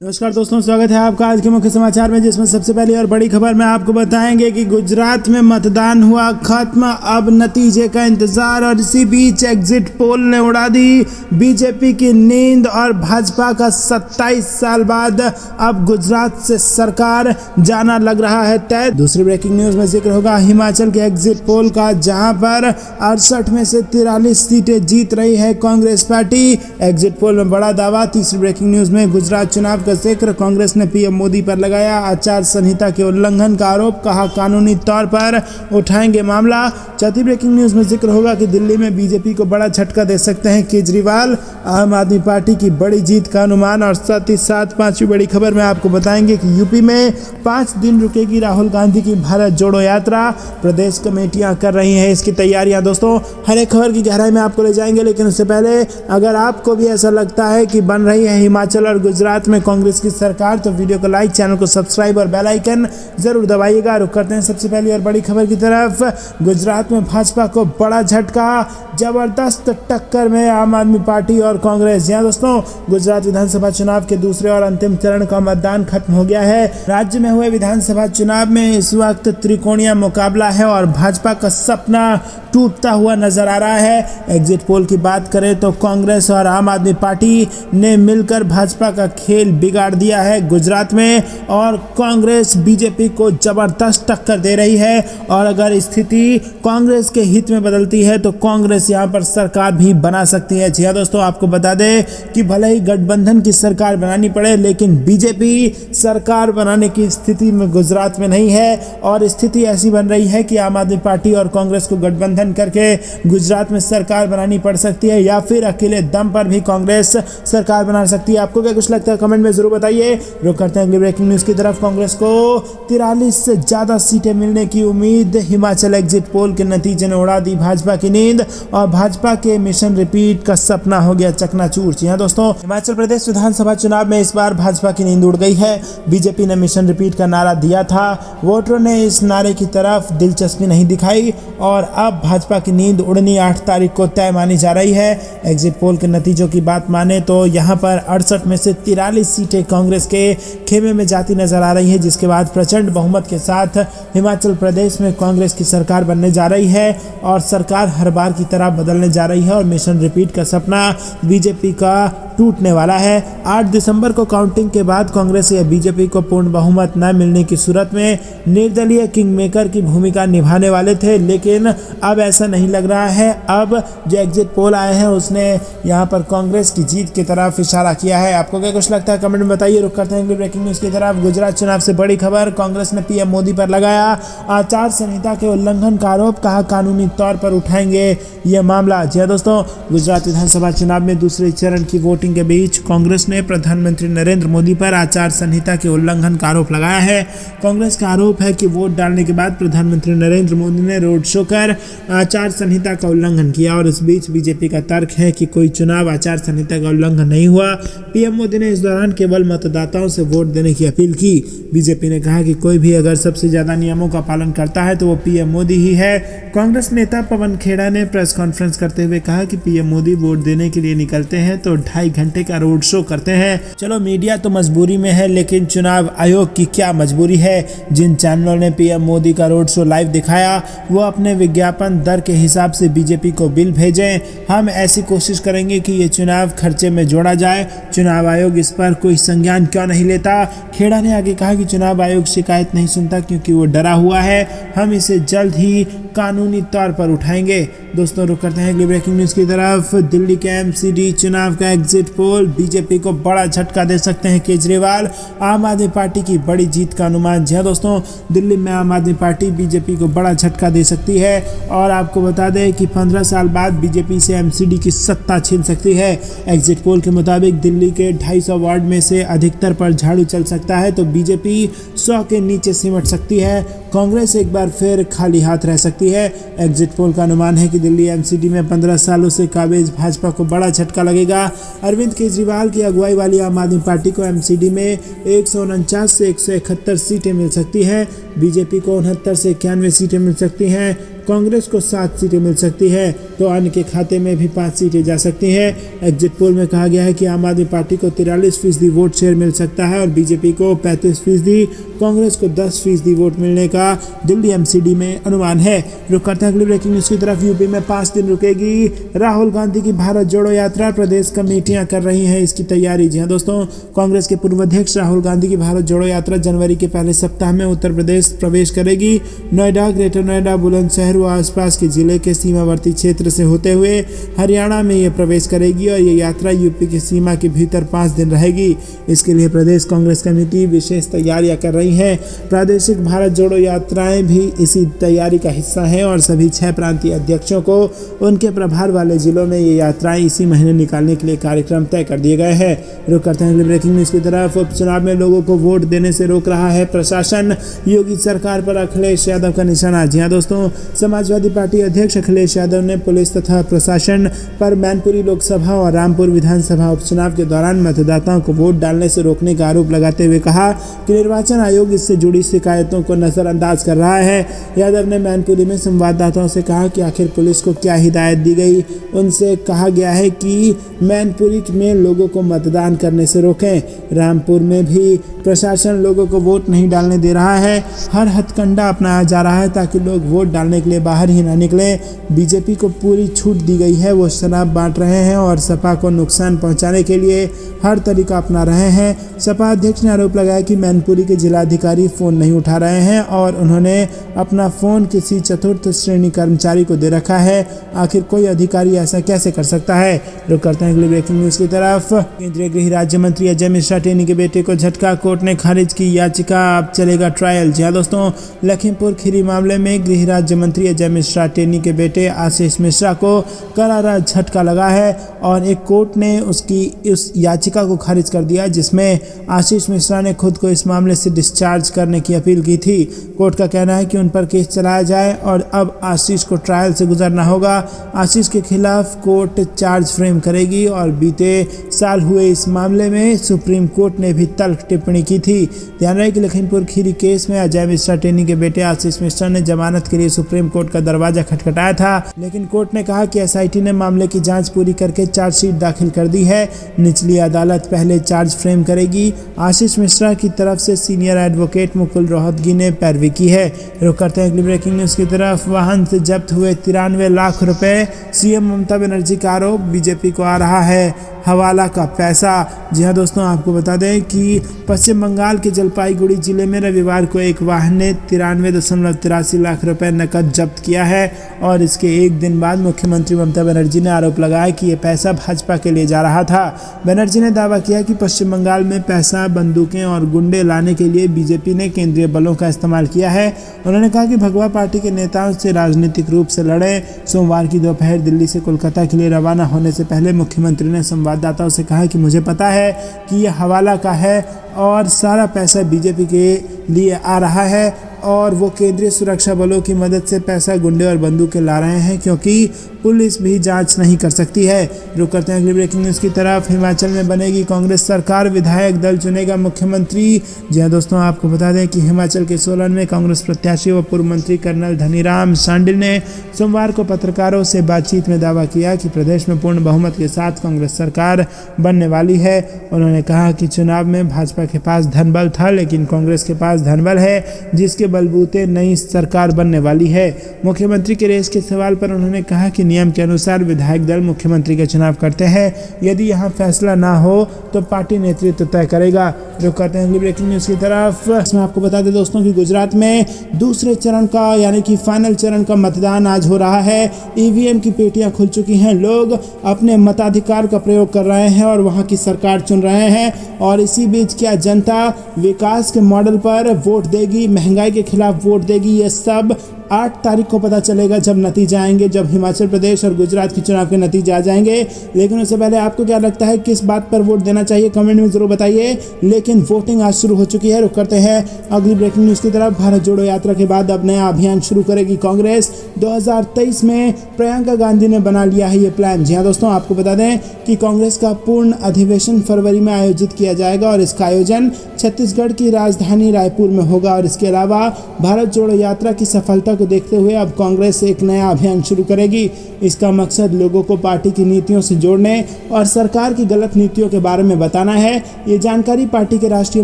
नमस्कार दोस्तों, स्वागत है आपका आज के मुख्य समाचार में, जिसमें सबसे पहली और बड़ी खबर में आपको बताएंगे कि गुजरात में मतदान हुआ खत्म, अब नतीजे का इंतजार। और इसी बीच एग्जिट पोल ने उड़ा दी बीजेपी की नींद और भाजपा का 27 साल बाद अब गुजरात से सरकार जाना लग रहा है तय। दूसरी ब्रेकिंग न्यूज में जिक्र होगा हिमाचल के एग्जिट पोल का, जहां पर 68 में से 43 सीटें जीत रही है कांग्रेस पार्टी। एग्जिट पोल में बड़ा दावा। तीसरी ब्रेकिंग न्यूज में गुजरात चुनाव का जिक्र, कांग्रेस ने पीएम मोदी पर लगाया आचार संहिता के उल्लंघन का आरोप, कहा कानूनी तौर पर उठाएंगे मामला। चौथी ब्रेकिंग न्यूज में जिक्र होगा कि दिल्ली में बीजेपी को बड़ा झटका दे सकते हैं केजरीवाल, आम आदमी पार्टी की बड़ी जीत का अनुमान। और साथ ही साथ पांचवी बड़ी खबर में आपको बताएंगे कि यूपी में 5 दिन रुकेगी राहुल गांधी की भारत जोड़ो यात्रा, प्रदेश कमेटियां कर रही हैं इसकी तैयारियां। दोस्तों, हर एक खबर की गहराई में आपको ले जाएंगे, लेकिन उससे पहले अगर आपको भी ऐसा लगता है कि बन रही है हिमाचल और गुजरात में कांग्रेस की सरकार, तो वीडियो को लाइक, चैनल को सब्सक्राइब और बेल आइकन जरूर दबाइएगा। रुक करते हैं सबसे पहली और बड़ी खबर की तरफ। गुजरात में भाजपा को बड़ा झटका, जबरदस्त टक्कर में आम आदमी पार्टी और कांग्रेस। यहाँ दोस्तों, गुजरात विधानसभा चुनाव के दूसरे और अंतिम चरण का मतदान खत्म हो गया है। राज्य में हुए विधानसभा चुनाव में इस वक्त त्रिकोणीय मुकाबला है और भाजपा का सपना टूटता हुआ नजर आ रहा है। एग्जिट पोल की बात करें तो कांग्रेस और आम आदमी पार्टी ने मिलकर भाजपा का खेल बिगाड़ दिया है गुजरात में, और कांग्रेस बीजेपी को जबरदस्त टक्कर दे रही है। और अगर स्थिति कांग्रेस के हित में बदलती है तो कांग्रेस यहां पर सरकार भी बना सकती है। जी हां दोस्तों, आपको बता दें कि भले ही गठबंधन की सरकार बनानी पड़े, लेकिन बीजेपी सरकार बनाने की स्थिति में गुजरात में नहीं है। और स्थिति ऐसी बन रही है कि आम आदमी पार्टी और कांग्रेस को गठबंधन करके गुजरात में सरकार बनानी पड़ सकती है, या फिर अकेले दम पर भी कांग्रेस सरकार बना सकती है। आपको क्या कुछ लगता है कमेंट में जरूर बताइए। रुक करते हैं अगली ब्रेकिंग न्यूज की तरफ। कांग्रेस को 43 से ज्यादा सीटें मिलने की उम्मीद, हिमाचल एग्जिट पोल के नतीजे ने उड़ा दी भाजपा की नींद और भाजपा के मिशन रिपीट का सपना हो गया चकनाचूर। जी हां दोस्तों, हिमाचल प्रदेश विधानसभा चुनाव में इस बार भाजपा की नींद उड़ गई है। बीजेपी ने मिशन रिपीट का नारा दिया था, वोटरों ने इस नारे की तरफ दिलचस्पी नहीं दिखाई और अब भाजपा की नींद उड़नी 8 तारीख को तय मानी जा रही है। एग्जिट पोल के नतीजों की बात माने तो यहां पर 68 में से 43 सीटें कांग्रेस के खेमे में जाती नजर आ रही है, जिसके बाद प्रचंड बहुमत के साथ हिमाचल प्रदेश में कांग्रेस की सरकार बनने जा रही है और सरकार हर बार की तरह बदलने जा रही है और मिशन रिपीट का सपना बीजेपी का टूटने वाला है। 8 दिसंबर को काउंटिंग के बाद कांग्रेस या बीजेपी को पूर्ण बहुमत न मिलने की सूरत में निर्दलीय किंग मेकर की भूमिका निभाने वाले थे, लेकिन अब ऐसा नहीं लग रहा है। अब जो एग्जिट पोल आए हैं उसने यहाँ पर कांग्रेस की जीत की तरफ इशारा किया है। आपको क्या कुछ लगता है कमेंट में बताइए। रुक करते हैं ब्रेकिंग न्यूज की तरफ। गुजरात चुनाव से बड़ी खबर, कांग्रेस ने पीएम मोदी पर लगाया आचार संहिता के उल्लंघन का आरोप, कहा कानूनी तौर पर उठाएंगे ये मामला। जी दोस्तों, गुजरात विधानसभा चुनाव में दूसरे चरण की वोटिंग के बीच कांग्रेस ने प्रधानमंत्री नरेंद्र मोदी पर आचार संहिता के उल्लंघन का आरोप लगाया है। कांग्रेस का आरोप है कि वोट डालने के बाद प्रधानमंत्री नरेंद्र मोदी ने रोड शो कर आचार संहिता का उल्लंघन किया। और इस बीच बीजेपी का तर्क है कि कोई चुनाव आचार संहिता का उल्लंघन नहीं हुआ। पीएम मोदी ने इस दौरान केवल मतदाताओं से वोट देने की अपील की। बीजेपी ने कहा कि कोई भी अगर सबसे ज्यादा नियमों का पालन करता है तो वो पीएम मोदी ही है। कांग्रेस नेता पवन खेड़ा ने प्रेस कॉन्फ्रेंस करते हुए कहा कि पीएम मोदी वोट देने के लिए निकलते हैं तो 2.5 घंटे का रोड शो करते हैं। चलो, मीडिया तो मजबूरी में है, लेकिन चुनाव आयोग की क्या मजबूरी है। जिन चैनलों ने पीएम मोदी का रोड शो लाइव दिखाया वो अपने विज्ञापन दर के हिसाब से बीजेपी को बिल भेजें। हम ऐसी कोशिश करेंगे कि ये चुनाव खर्चे में जोड़ा जाए। चुनाव आयोग इस पर कोई संज्ञान क्यों नहीं लेता। खेड़ा ने आगे कहा कि चुनाव आयोग शिकायत नहीं सुनता क्योंकि वो डरा हुआ है। हम इसे जल्द ही कानूनी तौर पर उठाएंगे। दोस्तों, रुक करते हैं अगली ब्रेकिंग न्यूज की तरफ। दिल्ली के एमसीडी चुनाव का एग्जिट पोल, बीजेपी को बड़ा झटका दे सकते हैं केजरीवाल, आम आदमी पार्टी की बड़ी जीत का अनुमान। जी दोस्तों, दिल्ली में आम आदमी पार्टी बीजेपी को बड़ा झटका दे सकती है और आपको बता दें कि 15 साल बाद बीजेपी से एमसीडी की सत्ता छीन सकती है। एग्जिट पोल के मुताबिक दिल्ली के 250 वार्ड में से अधिकतर पर झाड़ू चल सकता है तो बीजेपी 100 के नीचे सिमट सकती है। कांग्रेस एक बार फिर खाली हाथ रह सकती है। एग्जिट पोल का अनुमान है कि दिल्ली एमसीडी में 15 सालों से काबिज भाजपा को बड़ा झटका लगेगा। अरविंद केजरीवाल की अगुवाई वाली आम आदमी पार्टी को एमसीडी में 149 से 171 सीटें मिल सकती हैं। बीजेपी को 69 से 91 सीटें मिल सकती हैं। कांग्रेस को 7 सीटें मिल सकती है तो अन्य के खाते में भी 5 सीटें जा सकती हैं। एग्जिट पोल में कहा गया है कि आम आदमी पार्टी को 43% वोट शेयर मिल सकता है और बीजेपी को 35%, कांग्रेस को 10% वोट मिलने का दिल्ली एमसीडी में अनुमान है। रुक करते हैं अगली ब्रेकिंग न्यूज की तरफ। यूपी में 5 दिन रुकेगी राहुल गांधी की भारत जोड़ो यात्रा, प्रदेश कमेटियां कर रही हैं इसकी तैयारी। जी हाँ दोस्तों, कांग्रेस के पूर्व अध्यक्ष राहुल गांधी की भारत जोड़ो यात्रा जनवरी के पहले सप्ताह में उत्तर प्रदेश प्रवेश करेगी। नोएडा, ग्रेटर नोएडा, बुलंदशहर व आसपास के जिले के सीमावर्ती क्षेत्र से होते हुए हरियाणा में ये प्रवेश करेगी और ये यात्रा यूपी की सीमा के भीतर 5 दिन रहेगी। इसके लिए प्रदेश कांग्रेस कमेटी विशेष तैयारियां कर रही है। प्रादेशिक भारत जोड़ो यात्राएं भी इसी तैयारी का हिस्सा है और सभी 6 प्रांतीय अध्यक्षों को उनके प्रभार वाले जिलों में ये यात्राएं इसी महीने निकालने के लिए कार्यक्रम तय कर दिए गए हैं। रुक करते हैं ब्रेकिंग न्यूज की तरफ। उपचुनाव में लोगों को वोट देने से रोक रहा है प्रशासन, योगी सरकार पर अखिलेश यादव का निशाना। जी हाँ दोस्तों, समाजवादी पार्टी अध्यक्ष अखिलेश यादव ने पुलिस तथा प्रशासन पर मैनपुरी लोकसभा और रामपुर विधानसभा उपचुनाव के दौरान मतदाताओं को वोट डालने से रोकने का आरोप लगाते हुए कहा कि निर्वाचन आयोग इससे जुड़ी शिकायतों को नजरअंदाज कर रहा है। यादव ने मैनपुरी में संवाददाताओं से कहा कि आखिर पुलिस को क्या हिदायत दी गई। उनसे कहा गया है कि मैनपुरी में लोगों को मतदान करने से रोकें। रामपुर में भी प्रशासन लोगों को वोट नहीं डालने दे रहा है। हर हथकंडा अपनाया जा रहा है ताकि लोग वोट डालने के लिए बाहर ही ना निकलें। बीजेपी को पूरी छूट दी गई है, वो शराब बांट रहे हैं और सपा को नुकसान पहुंचाने के लिए हर तरीका अपना रहे हैं। सपा अध्यक्ष ने आरोप लगाया कि मैनपुरी के जिलाधिकारी फोन नहीं उठा रहे हैं और उन्होंने अपना फोन किसी चतुर्थ श्रेणी कर्मचारी को दे रखा है। आखिर कोई अधिकारी ऐसा कैसे कर सकता है। रुक करते हैं अगली ब्रेकिंग न्यूज की तरफ। केंद्रीय गृह राज्य मंत्री अजय मिश्रा टेनी के बेटे को झटका, कोर्ट ने खारिज की याचिका, अब चलेगा ट्रायल। जी हाँ दोस्तों, लखीमपुर खीरी मामले में गृह राज्य मंत्री अजय मिश्रा टेनी के बेटे आशीष मिश्रा को करारा झटका लगा है और एक कोर्ट ने उसकी उस याचिका को खारिज कर दिया जिसमें आशीष मिश्रा ने खुद को इस मामले से डिस्चार्ज करने की अपील की थी। कोर्ट का कहना है कि उन पर केस चलाया जाए और अब आशीष को ट्रायल से गुजरना होगा। आशीष के खिलाफ कोर्ट चार्ज फ्रेम करेगी और बीते साल हुए इस मामले में सुप्रीम कोर्ट ने भी तल्ख टिप्पणी की थी। ध्यान रहे कि लखीमपुर खीरी केस में अजय मिश्रा टेनी के बेटे आशीष मिश्रा ने जमानत के लिए सुप्रीम कोर्ट का दरवाजा खटखटाया था, लेकिन कोर्ट ने कहा कि एसआईटी ने मामले की जांच पूरी करके चार्जशीट दाखिल कर दी है। निचली अदालत पहले चार्ज फ्रेम करेगी। आशीष मिश्रा की तरफ से सीनियर एडवोकेट मुकुल रोहतगी ने पैरवी की है। रुक करते हैं अगली ब्रेकिंग न्यूज की तरफ। वाहन से जब्त हुए 93 लाख रुपए, सीएम ममता बनर्जी का आरोप, बीजेपी को आ रहा है हवाला का पैसा। जी हाँ दोस्तों, आपको बता दें कि पश्चिम बंगाल के जलपाईगुड़ी जिले में रविवार को एक वाहन ने 93.83 लाख रुपए नकद जब्त किया है और इसके एक दिन बाद मुख्यमंत्री ममता बनर्जी ने आरोप लगाया कि ये पैसा भाजपा के लिए जा रहा था। बनर्जी ने दावा किया कि पश्चिम बंगाल में पैसा, बंदूकें और गुंडे लाने के लिए बीजेपी ने केंद्रीय बलों का इस्तेमाल किया है। उन्होंने कहा कि भगवा पार्टी के नेताओं से राजनीतिक रूप से लड़े। सोमवार की दोपहर दिल्ली से कोलकाता के लिए रवाना होने से पहले मुख्यमंत्री ने संवाददाताओं से कहा कि मुझे पता है कि यह हवाला का है और सारा पैसा बीजेपी के लिए आ रहा है और वो केंद्रीय सुरक्षा बलों की मदद से पैसा, गुंडे और बंदूकें ला रहे हैं क्योंकि पुलिस भी जांच नहीं कर सकती है। रुक करते हैं अगली ब्रेकिंग न्यूज़ की तरफ। हिमाचल में बनेगी कांग्रेस सरकार, विधायक दल चुनेगा मुख्यमंत्री। जी हाँ दोस्तों, आपको बता दें कि हिमाचल के सोलन में कांग्रेस प्रत्याशी व पूर्व मंत्री कर्नल धनीराम शांडिल ने सोमवार को पत्रकारों से बातचीत में दावा किया कि प्रदेश में पूर्ण बहुमत के साथ कांग्रेस सरकार बनने वाली है। उन्होंने कहा कि चुनाव में भाजपा के पास धनबल था लेकिन कांग्रेस के पास धनबल है जिसके बलबूते नई सरकार बनने वाली है। मुख्यमंत्री के रेस के सवाल पर उन्होंने कहा कि नियम के अनुसार विधायक दल मुख्यमंत्री का चुनाव करते हैं। यदि यहां फैसला ना हो तो पार्टी नेतृत्व तय करेगा। रुक करते हैं अगली ब्रेकिंग न्यूज़ की तरफ। इसमें आपको बता दें दोस्तों कि गुजरात में दूसरे चरण का यानी कि फाइनल चरण का मतदान आज हो रहा है। ईवीएम की पेटियां खुल चुकी हैं, लोग अपने मताधिकार का प्रयोग कर रहे हैं और वहां की सरकार चुन रहे हैं। और इसी बीच क्या जनता विकास के मॉडल पर वोट देगी, महंगाई के खिलाफ वोट देगी, ये सब 8 तारीख को पता चलेगा जब नतीजे आएंगे, जब हिमाचल प्रदेश और गुजरात के चुनाव के नतीजे आ जाएंगे। लेकिन उससे पहले आपको क्या लगता है किस बात पर वोट देना चाहिए, कमेंट में जरूर बताइए। लेकिन वोटिंग आज शुरू हो चुकी है। रुक करते हैं अगली ब्रेकिंग न्यूज़ की तरफ। भारत जोड़ो यात्रा के बाद अब नया अभियान शुरू करेगी कांग्रेस। 2023 में प्रियंका गांधी ने बना लिया है ये प्लान। जी हाँ दोस्तों, आपको बता दें कि कांग्रेस का पूर्ण अधिवेशन फरवरी में आयोजित किया जाएगा और इसका आयोजन छत्तीसगढ़ की राजधानी रायपुर में होगा। और इसके अलावा भारत जोड़ो यात्रा की सफलता मौका को देखते हुए अब कांग्रेस एक नया अभियान शुरू करेगी। इसका मकसद लोगों को पार्टी की नीतियों से जोड़ने और सरकार की गलत नीतियों के बारे में बताना है। ये जानकारी पार्टी के राष्ट्रीय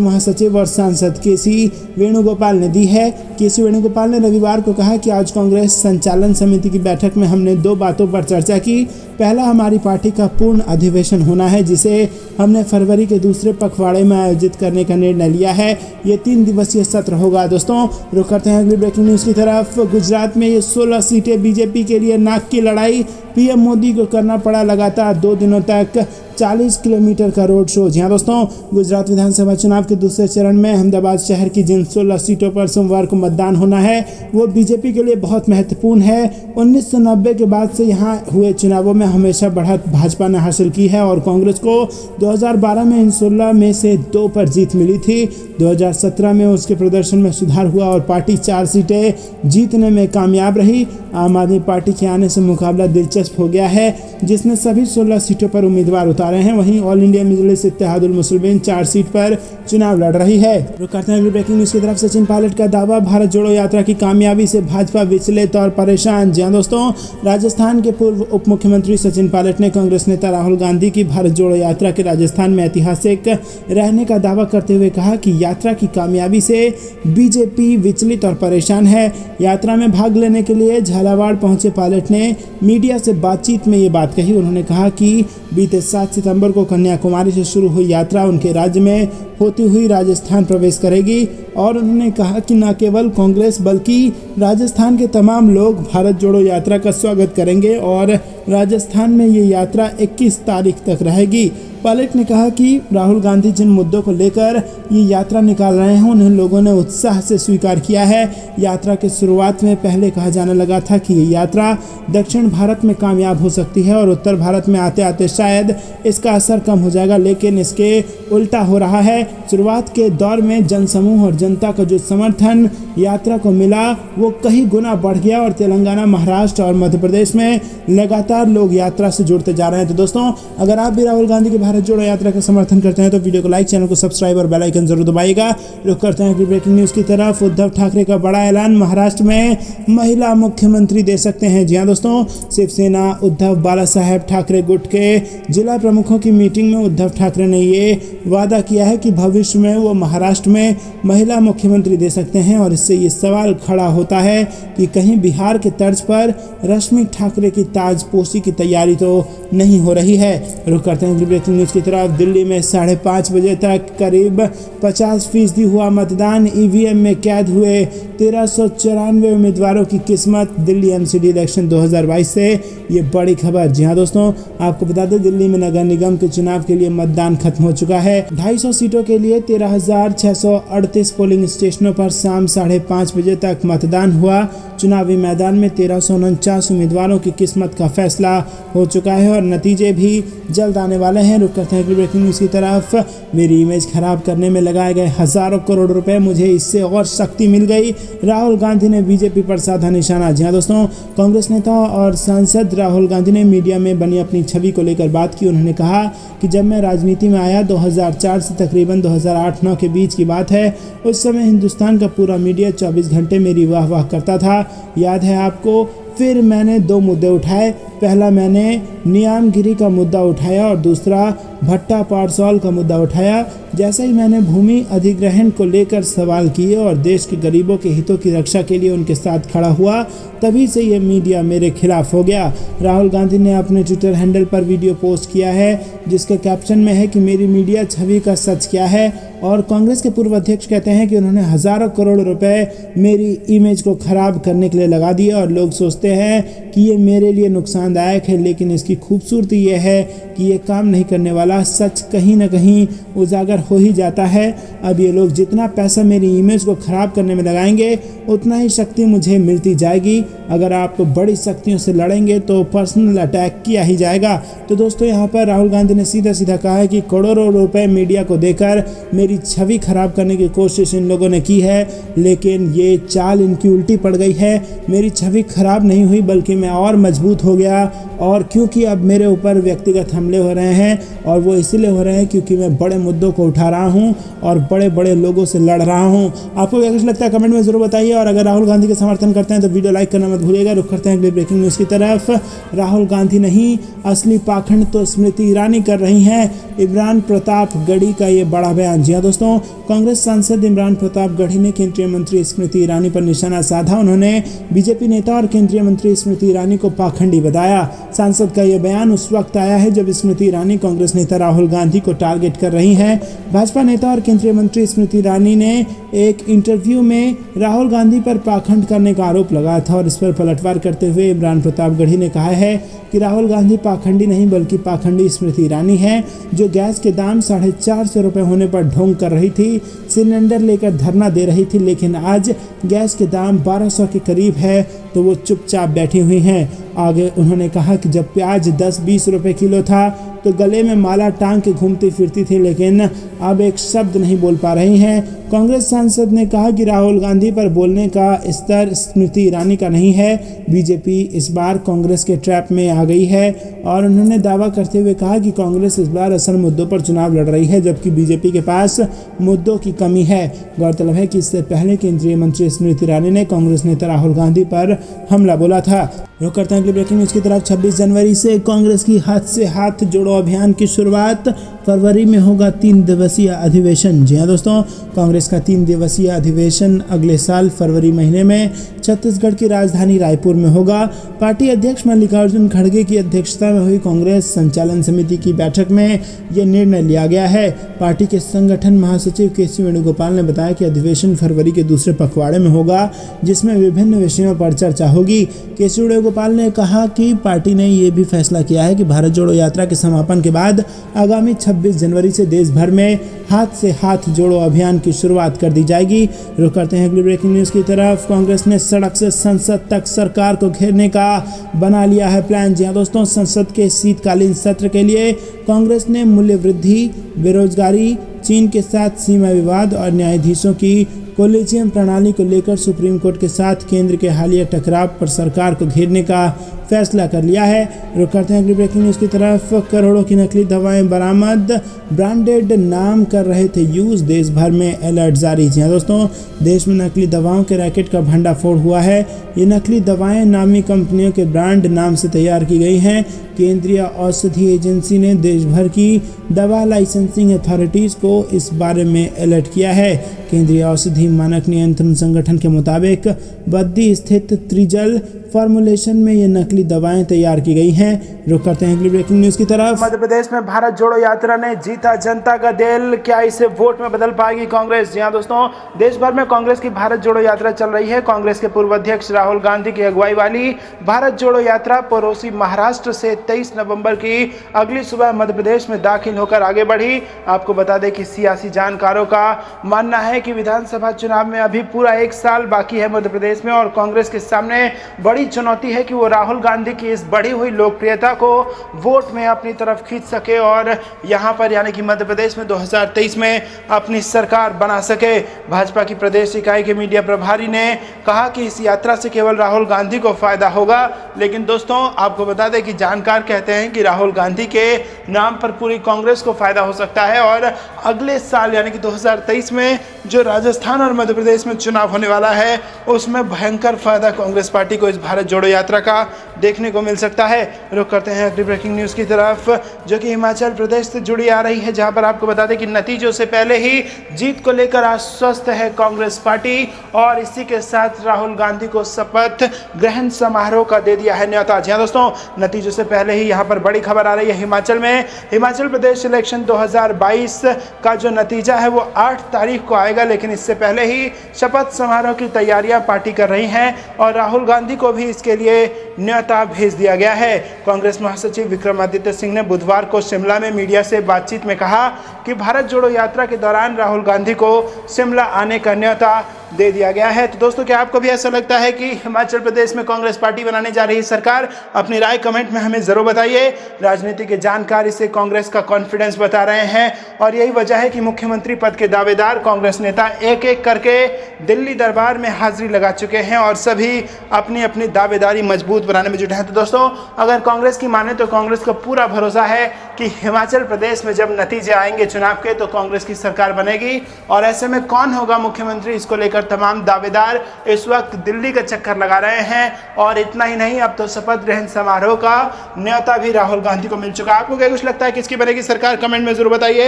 महासचिव और सांसद केसी वेणुगोपाल ने दी है। केसी वेणुगोपाल ने रविवार को कहा कि आज कांग्रेस संचालन समिति की बैठक में हमने 2 बातों पर चर्चा की। पहला, हमारी पार्टी का पूर्ण अधिवेशन होना है, जिसे हमने फरवरी के दूसरे पखवाड़े में आयोजित करने का निर्णय लिया है। ये 3 दिवसीय सत्र होगा। दोस्तों, रुक करते हैं अगली ब्रेकिंग न्यूज़ की तरफ। गुजरात में ये 16 सीटें बीजेपी के लिए नाक की लड़ाई। पीएम मोदी को करना पड़ा लगातार 2 दिनों तक 40 किलोमीटर का रोड शो। जी हाँ दोस्तों, गुजरात विधानसभा चुनाव के दूसरे चरण में अहमदाबाद शहर की जिन 16 सीटों पर सोमवार को मतदान होना है वो बीजेपी के लिए बहुत महत्वपूर्ण है। 1990 के बाद से यहाँ हुए चुनावों में हमेशा बढ़त भाजपा ने हासिल की है और कांग्रेस को 2012 में इन 16 में से 2 पर जीत मिली थी। 2017 में उसके प्रदर्शन में सुधार हुआ और पार्टी 4 सीटें जीतने में कामयाब रही। आम आदमी पार्टी के आने से मुकाबला दिलचस्प हो गया है, जिसने सभी 16 सीटों पर उम्मीदवार उतारे हैं। वहीं ऑल इंडिया मजलिस इत्तेहादुल मुस्लिमीन 4 सीट पर चुनाव लड़ रही है। रुक करते हैं ब्रेकिंग न्यूज़ की तरफ। सचिन पायलट का दावा, भारत जोड़ो यात्रा की कामयाबी से भाजपा विचलित और परेशान। जी हाँ दोस्तों, राजस्थान के पूर्व उप मुख्यमंत्री सचिन पायलट ने कांग्रेस नेता राहुल गांधी की भारत जोड़ो यात्रा के राजस्थान में ऐतिहासिक रहने का दावा करते हुए कहा कि यात्रा की कामयाबी से बीजेपी विचलित और परेशान है। यात्रा में भाग लेने के लिए झालावाड़ पहुंचे पायलट ने मीडिया से बातचीत में ये बात कही। उन्होंने कहा कि बीते 7 सितंबर को कन्याकुमारी से शुरू हुई यात्रा उनके राज्य में होती हुई राजस्थान प्रवेश करेगी और उन्होंने कहा कि न केवल कांग्रेस बल्कि राजस्थान के तमाम लोग भारत जोड़ो यात्रा का स्वागत करेंगे और राजस्थान में ये यात्रा 21 तारीख तक रहेगी। पायलट ने कहा कि राहुल गांधी जिन मुद्दों को लेकर ये यात्रा निकाल रहे हैं उन्हें लोगों ने उत्साह से स्वीकार किया है। यात्रा के शुरुआत में पहले कहा जाने लगा था कि ये यात्रा दक्षिण भारत में कामयाब हो सकती है और उत्तर भारत में आते आते शायद इसका असर कम हो जाएगा, लेकिन इसके उल्टा हो रहा है। शुरुआत के दौर में जनसमूह और जनता का जो समर्थन यात्रा को मिला वो कई गुना बढ़ गया और तेलंगाना, महाराष्ट्र और मध्य प्रदेश में लगातार लोग यात्रा से जुड़ते जा रहे हैं। तो दोस्तों, अगर आप भी राहुल गांधी की भारत जोड़ो यात्रा का समर्थन करते हैं तो वीडियो को लाइक, चैनल को सब्सक्राइब और बेल आइकन जरूर दबाइएगा। रुक करते हैं ब्रेकिंग न्यूज़ की तरफ। उद्धव ठाकरे का बड़ा ऐलान, महाराष्ट्र में महिला मुख्यमंत्री दे सकते हैं। जी हाँ दोस्तों, शिवसेना उद्धव बाला साहेब ठाकरे गुट के जिला प्रमुखों की मीटिंग में उद्धव ठाकरे ने ये वादा किया है कि भविष्य में वो महाराष्ट्र में महिला मुख्यमंत्री दे सकते हैं और इससे ये सवाल खड़ा होता है कि कहीं बिहार के तर्ज पर रश्मि ठाकरे की ताजपोशी की तैयारी तो नहीं हो रही है। रुक करते हैं ब्रेकिंग न्यूज़ की तरफ। दिल्ली में 5:30 बजे तक करीब 50% हुआ मतदान। ईवीएम में कैद हुए 1394 उम्मीदवारों की किस्मत। दिल्ली एमसीडी इलेक्शन 2022 से ये बड़ी खबर। जी हाँ दोस्तों, आपको बता दें दिल्ली में नगर निगम के चुनाव के लिए मतदान खत्म हो चुका है। 250 सीटों के लिए 13,638 पोलिंग स्टेशनों पर शाम 5:30 बजे तक मतदान हुआ। चुनावी मैदान में 1349 उम्मीदवारों की किस्मत का फैसला हो चुका है और नतीजे भी जल्द आने वाले हैं। रुक करते हैं ब्रेकिंग न्यूज़ की तरफ। मेरी इमेज खराब करने में लगाए गए हजारों करोड़ रुपए, मुझे इससे और शक्ति मिल गई। राहुल गांधी ने बीजेपी पर साधा निशाना। जी हाँ दोस्तों, कांग्रेस नेता और सांसद राहुल गांधी ने मीडिया में बनी अपनी छवि को लेकर बात की। उन्होंने कहा कि जब मैं राजनीति में आया 2004 से तकरीबन 2008-9 के बीच की बात है, उस समय हिंदुस्तान का पूरा मीडिया 24 घंटे मेरी वाह वाह करता था, याद है आपको। फिर मैंने 2 मुद्दे उठाए। पहला, मैंने नियामगिरी का मुद्दा उठाया और दूसरा भट्टा पारसौल का मुद्दा उठाया। जैसे ही मैंने भूमि अधिग्रहण को लेकर सवाल किए और देश के गरीबों के हितों की रक्षा के लिए उनके साथ खड़ा हुआ, तभी से ये मीडिया मेरे खिलाफ हो गया। राहुल गांधी ने अपने ट्विटर हैंडल पर वीडियो पोस्ट किया है जिसके कैप्शन में है कि मेरी मीडिया छवि का सच क्या है। और कांग्रेस के पूर्व अध्यक्ष कहते हैं कि उन्होंने हजारों करोड़ रुपए मेरी इमेज को खराब करने के लिए लगा दिए और लोग सोचते हैं कि ये मेरे लिए नुकसानदायक है, लेकिन इसकी खूबसूरती ये है कि ये काम नहीं करने वाला सच कहीं ना कहीं उजागर हो ही जाता है। अब ये लोग जितना पैसा मेरी इमेज को खराब करने में लगाएंगे उतना ही शक्ति मुझे मिलती जाएगी। अगर आप बड़ी शक्तियों से लड़ेंगे तो पर्सनल अटैक किया ही जाएगा। तो दोस्तों, यहाँ पर राहुल गांधी ने सीधा सीधा कहा है कि करोड़ों रुपए मीडिया को देकर मेरी छवि खराब करने की कोशिश इन लोगों ने की है, लेकिन ये चाल इनकी उल्टी पड़ गई है। मेरी छवि खराब नहीं हुई बल्कि मैं और मजबूत हो गया और क्योंकि अब मेरे ऊपर व्यक्तिगत हमले हो रहे हैं और वो इसीलिए हो रहे हैं क्योंकि मैं बड़े मुद्दों को उठा रहा हूँ और बड़े बड़े लोगों से लड़ रहा हूँ। आपको क्या कुछ लगता है कमेंट में ज़रूर बताइए, और अगर राहुल गांधी का समर्थन करते हैं तो वीडियो लाइक करना मत भूलिएगा। रुख करते हैं अगली ब्रेकिंग न्यूज़ की तरफ। राहुल गांधी नहीं, असली पाखंड तो स्मृति ईरानी कर रही हैं, इमरान प्रताप गढ़ी का ये बड़ा बयान। जी हाँ दोस्तों, कांग्रेस सांसद इमरान प्रताप गढ़ी ने केंद्रीय मंत्री स्मृति ईरानी पर निशाना साधा। उन्होंने बीजेपी नेता और केंद्रीय मंत्री स्मृति ईरानी को पाखंडी बताया। सांसद का यह बयान उस वक्त आया है जब स्मृति ईरानी कांग्रेस नेता राहुल गांधी को टारगेट कर रही हैं। भाजपा नेता और केंद्रीय मंत्री स्मृति ईरानी ने एक इंटरव्यू में राहुल गांधी पर पाखंड करने का आरोप लगाया था और इस पर पलटवार करते हुए इमरान प्रताप गढ़ी ने कहा है कि राहुल गांधी पाखंडी नहीं बल्कि पाखंडी स्मृति ईरानी है, जो गैस के दाम 450 रुपये होने पर ढोंग कर रही थी, सिलेंडर लेकर धरना दे रही थी, लेकिन आज गैस के दाम 1200 के करीब है तो वो चुपचाप बैठी हुई हैं। आगे उन्होंने कहा कि जब प्याज 10-20 रुपये किलो था तो गले में माला टांग के घूमती फिरती थी, लेकिन अब एक शब्द नहीं बोल पा रही हैं। कांग्रेस सांसद ने कहा कि राहुल गांधी पर बोलने का स्तर स्मृति ईरानी का नहीं है। बीजेपी इस बार कांग्रेस के ट्रैप में आ गई है और उन्होंने दावा करते हुए कहा कि कांग्रेस इस बार असल मुद्दों पर चुनाव लड़ रही है, जबकि बीजेपी के पास मुद्दों की कमी है। गौरतलब है कि इससे पहले केंद्रीय मंत्री स्मृति ईरानी ने कांग्रेस नेता राहुल गांधी पर हमला बोला था। रुक करते हैं अगली ब्रेकिंग न्यूज़ की तरफ। 26 जनवरी से कांग्रेस की हाथ से हाथ जोड़ो अभियान की शुरुआत। फरवरी में होगा 3 दिवसीय अधिवेशन। जी हाँ दोस्तों, कांग्रेस का 3 दिवसीय अधिवेशन अगले साल फरवरी महीने में छत्तीसगढ़ की राजधानी रायपुर में होगा। पार्टी अध्यक्ष मल्लिकार्जुन खड़गे की अध्यक्षता में हुई कांग्रेस संचालन समिति की बैठक में यह निर्णय लिया गया है। पार्टी के संगठन महासचिव केसी वेणुगोपाल ने बताया कि अधिवेशन फरवरी के दूसरे पखवाड़े में होगा, जिसमें विभिन्न विषयों पर चर्चा होगी। केसी वेणुगोपाल ने कहा कि पार्टी ने यह भी फैसला किया है कि भारत जोड़ो यात्रा के समापन के बाद आगामी 26 जनवरी से देश भर में हाथ से हाथ जोड़ो अभियान की शुरुआत कर दी जाएगी। रुक करते हैं अगली ब्रेकिंग न्यूज़ की तरफ। कांग्रेस ने सड़क से संसद तक सरकार को घेरने का बना लिया है प्लान। जी हाँ दोस्तों, संसद के शीतकालीन सत्र के लिए कांग्रेस ने मूल्य वृद्धि, बेरोजगारी, चीन के साथ सीमा विवाद और न्यायाधीशों की कोलिजियम प्रणाली को लेकर सुप्रीम कोर्ट के साथ केंद्र के हालिया टकराव पर सरकार को घेरने का फैसला कर लिया है। रुक करते हैं अगली ब्रेकिंग न्यूज़ की तरफ। करोड़ों की नकली दवाएं बरामद, ब्रांडेड नाम कर रहे थे यूज़, देश भर में अलर्ट जारी। जी हाँ दोस्तों, देश में नकली दवाओं के रैकेट का भंडाफोड़ हुआ है। ये नकली दवाएं नामी कंपनियों के ब्रांड नाम से तैयार की गई हैं। केंद्रीय औषधि एजेंसी ने देश भर की दवा लाइसेंसिंग अथॉरिटीज़ को इस बारे में अलर्ट किया है। केंद्रीय औषधि मानक नियंत्रण संगठन के मुताबिक बद्दी स्थित त्रिजल फॉर्मुलेशन में ये नकली दवाएं तैयार की गई हैं। रुक करते हैं अगली ब्रेकिंग न्यूज़ की तरफ। मध्य प्रदेश में भारत जोड़ो यात्रा ने जीता जनता का दिल, क्या इसे वोट में बदल पाएगी कांग्रेस? जी हाँ दोस्तों, देश भर में कांग्रेस की भारत जोड़ो यात्रा चल रही है। कांग्रेस के पूर्व अध्यक्ष राहुल गांधी की अगुवाई वाली भारत जोड़ो यात्रा पड़ोसी महाराष्ट्र से 23 नवंबर की अगली सुबह मध्य प्रदेश में दाखिल होकर आगे बढ़ी। आपको बता दें कि सियासी जानकारों का मानना है कि विधानसभा चुनाव में अभी पूरा 1 साल बाकी है मध्य प्रदेश में, और कांग्रेस के सामने बड़ी चुनौती है कि वो राहुल गांधी की इस बढ़ी हुई लोकप्रियता को वोट में अपनी तरफ खींच सके और यहां पर यानी कि मध्य प्रदेश में 2023 में अपनी सरकार बना सके। भाजपा की प्रदेश इकाई के मीडिया प्रभारी ने कहा कि इस यात्रा से केवल राहुल गांधी को फायदा होगा, लेकिन दोस्तों आपको बता दें कि जानकार कहते हैं कि राहुल गांधी के नाम पर पूरी कांग्रेस को फायदा हो सकता है और अगले साल यानी कि 2023 में जो राजस्थान और मध्य प्रदेश में चुनाव होने वाला है उसमें भयंकर फायदा कांग्रेस पार्टी को इस भारत जोड़ो यात्रा का देखने को मिल सकता है। रुक करते हैं अगली ब्रेकिंग न्यूज़ की तरफ, जो कि हिमाचल प्रदेश से जुड़ी आ रही है, जहां पर आपको बता दें कि नतीजों से पहले ही जीत को लेकर आश्वस्त है कांग्रेस पार्टी और इसी के साथ राहुल गांधी को शपथ ग्रहण समारोह का दे दिया है न्योता। जी हाँ दोस्तों, नतीजों से पहले ही यहाँ पर बड़ी खबर आ रही है हिमाचल में। हिमाचल प्रदेश इलेक्शन 2022 का जो नतीजा है वो 8 तारीख को आएगा, लेकिन इससे पहले ही शपथ समारोह की तैयारियां पार्टी कर रही हैं और राहुल गांधी को भी इसके लिए न्योता भेज दिया गया है। कांग्रेस महासचिव विक्रमादित्य सिंह ने बुधवार को शिमला में मीडिया से बातचीत में कहा कि भारत जोड़ो यात्रा के दौरान राहुल गांधी को शिमला आने का न्योता दे दिया गया है। तो दोस्तों, क्या आपको भी ऐसा लगता है कि हिमाचल प्रदेश में कांग्रेस पार्टी बनाने जा रही है सरकार? अपनी राय कमेंट में हमें जरूर बताइए। राजनीति के जानकार इसे कांग्रेस का कॉन्फिडेंस बता रहे हैं और यही वजह है कि मुख्यमंत्री पद के दावेदार कांग्रेस नेता एक एक करके दिल्ली दरबार में हाजिरी लगा चुके हैं और सभी अपनी अपनी दावेदारी मजबूत बनाने में जुटे हैं। तो दोस्तों, अगर कांग्रेस की माने तो कांग्रेस को पूरा भरोसा है कि हिमाचल प्रदेश में जब नतीजे आएंगे चुनाव के तो कांग्रेस की सरकार बनेगी। और ऐसे में कौन होगा मुख्यमंत्री, इसको लेकर तमाम दावेदार इस वक्त दिल्ली का चक्कर लगा रहे हैं। और इतना ही नहीं, अब तो शपथ ग्रहण समारोह का न्योता भी राहुल गांधी को मिल चुका है। आपको क्या कुछ लगता है किसकी बनेगी सरकार? कमेंट में जरूर बताइए।